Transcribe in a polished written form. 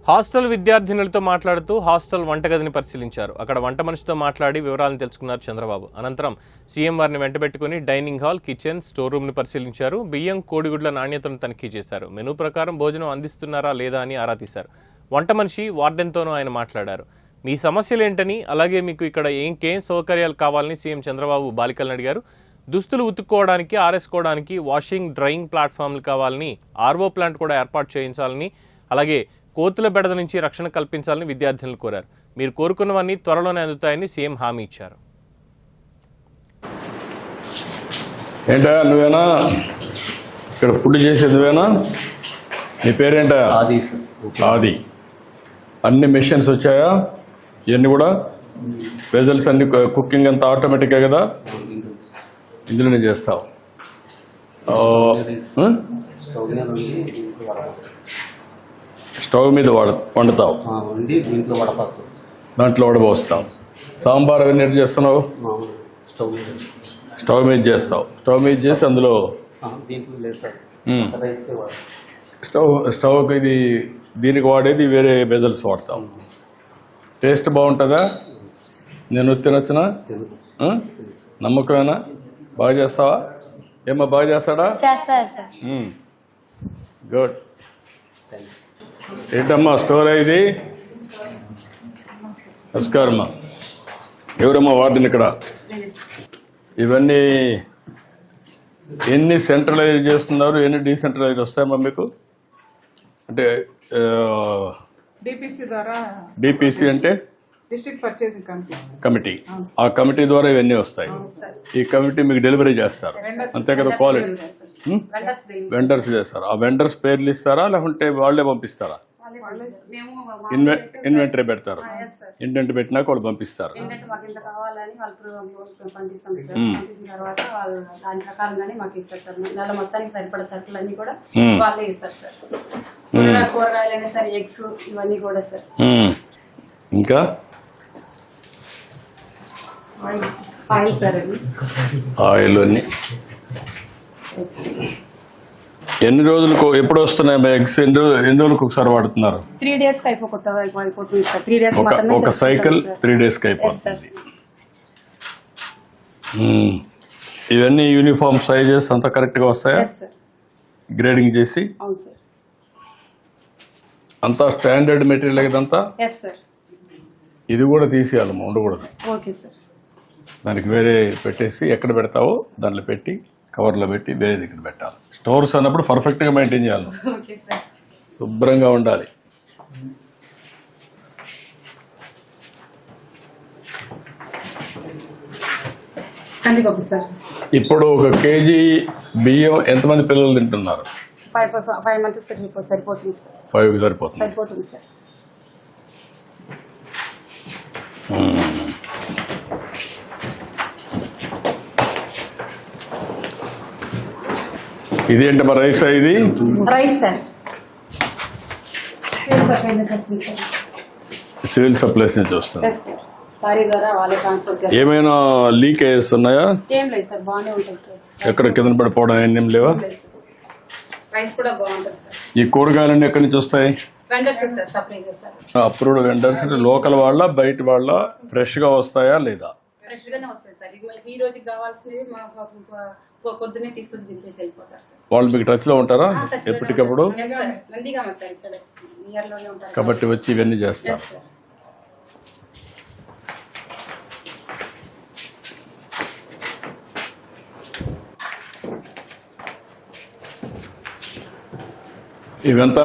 Hostel విద్యార్థినులతో మాట్లాడుతూ hostel వంటగదిని పరిశీలించారు. అక్కడ వంట మనిషితో మాట్లాడి వివరాలను తెలుసుకున్నారు చంద్రబాబు. అనంతరం సీఎం వారిని వెంటబెట్టుకుని డైనింగ్ హాల్, కిచెన్, స్టోర్ రూమ్ను పరిశీలించారు. బియ్యం, కోడిగుడ్ల నాణ్యతను తనిఖీ చేశారు. మెనూ ప్రకారం భోజనం అందిస్తున్నారా లేదా అని ఆరా తీశారు. వంట మనిషి, వార్డెన్తోనూ ఆయన మాట్లాడారు. మీ సమస్యలేంటని, అలాగే మీకు ఇక్కడ ఇంకేం సౌకర్యాలు కావాలని సీఎం చంద్రబాబు బాలికలను అడిగారు. దుస్తులు ఉతుక్కోవడానికి, ఆరేసుకోవడానికి వాషింగ్, డ్రైయింగ్ ప్లాట్ఫామ్లు కావాలని, ఆర్ఓ ప్లాంట్ కూడా ఏర్పాటు చేయించాలని, అలాగే కోతుల బెడద నుంచి రక్షణ కల్పించాలని విద్యార్థులను కోరారు. మీరు కోరుకున్నవన్నీ త్వరలోనే అందుతాయని సీఎం హామీ ఇచ్చారు. ఏంటా నువ్వేనా ఇక్కడ ఫుడ్ చేసేది? నువ్వేనా? నీ పేరేంటా? ఆది. అన్ని మెషిన్స్ వచ్చాయా? ఇవన్నీ కూడా వెజల్స్ అన్ని, కుకింగ్ అంతా ఆటోమేటిక్గా కదా? ఇందులోనే చేస్తావు. స్టవ్ మీద వండుతావు, దాంట్లో వడపోస్తావు. సాంబార్ అవన్నీ ఎట్లా చేస్తున్నావు? స్టవ్ మీద చేస్తావు. స్టవ్ మీద చేసి అందులో స్టవ్కి ఇది దీనికి వాడేది వేరే బెజల్స్ వాడతాం. టేస్ట్ బాగుంటుందా? నేను తినొచ్చునా? నమ్మకమేనా? బాగా చేస్తావా? ఏమో బాగా చేస్తాడా? గుడ్. ఏంటమ్మా స్టోర్ ఇది? నమస్కారమ్మా. ఎవరమ్మా వార్డెన్ ఇక్కడ? ఇవన్నీ ఎన్ని సెంట్రలైజ్ చేస్తున్నారు, ఎన్ని డీసెంట్రలైజ్ వస్తాయమ్మా మీకు? అంటే డిపిసి అంటే డిస్ట్రిక్ట్ పర్చేసింగ్ కమిటీ. ఆ కమిటీ ద్వారా ఇవన్నీ వస్తాయి. ఈ కమిటీ మీకు డెలివరీ చేస్తారు అంతే కదా? క్వాలిటీ వెండర్స్ చేస్తారు. ఆ వెండర్స్ పేర్లు ఇస్తారా లేకుంటే వాళ్ళే పంపిస్తారా? ఇన్వెంటరీ పెడతారు. ఇంటెంట్ పెట్టినాక వాళ్ళు పంపిస్తారు. ఇంకా ఆయిల్ అన్ని ఎన్ని రోజులకు ఎప్పుడు వస్తున్నాయి ఎగ్స్? ఎన్ని రోజులకు ఒకసారి వాడుతున్నారు? 3 days ఒక సైకిల్ 3 days అయిపోతుంది. ఇవన్నీ యూనిఫామ్ సైజెస్ అంతా కరెక్ట్ గా వస్తాయా? గ్రేడింగ్ చేసి అంతా స్టాండర్డ్ మెటీరియల్ ఇదంతా. ఇది కూడా తీసేయాలమ్మా, ఉండకూడదు. దానికి వేరే పెట్టేసి ఎక్కడ పెడతావో దాంట్లో పెట్టి కవర్లో పెట్టి వేరే దగ్గర పెట్టాలి. స్టోర్స్ అన్నప్పుడు పర్ఫెక్ట్గా మెయింటైన్ చేయాలి, శుభ్రంగా ఉండాలి. ఇప్పుడు 1 kg బియ్యం ఎంతమంది పిల్లలు తింటున్నారు? 5 months సరిపోతుంది సార్. 5 సరిపోతుంది సార్. ఇదేంటమ్మా రైస్? ఇది రైస్ సార్. సివిల్ సప్లైస్ నుంచి వస్తుంది. ట్రాన్స్పోర్ట్ ఏమైనా లీకేజెస్ ఉన్నాయా? ఏం లేదు సార్, బాగానే ఉంటుంది సార్. ఎక్కడ కింద పడిపోవడం ఏం లేవా? రైస్ కూడా బాగుంటుంది సార్. ఈ కూరగాయలన్నీ ఎక్కడి నుంచి వస్తాయి? వెండర్స్ సార్, సప్లై చేస్తారు. అప్రూవ్డ్ వెండర్స్ అంటే లోకల్ వాళ్ళ, బయట వాళ్ళ? ఫ్రెష్ గా వస్తాయా లేదా? ఫ్రెష్ గానే వస్తాయి సార్. ఈ రోజుకి కావాల్సినవి మనం పొద్దున్నే తీసుకొచ్చి దింపేసి వెళ్ళిపోతారు సార్. వాళ్ళు మీకు టచ్ లో ఉంటారా ఎప్పటికప్పుడు? కాబట్టి వచ్చి ఇవన్నీ చేస్తారు. ఇవంతా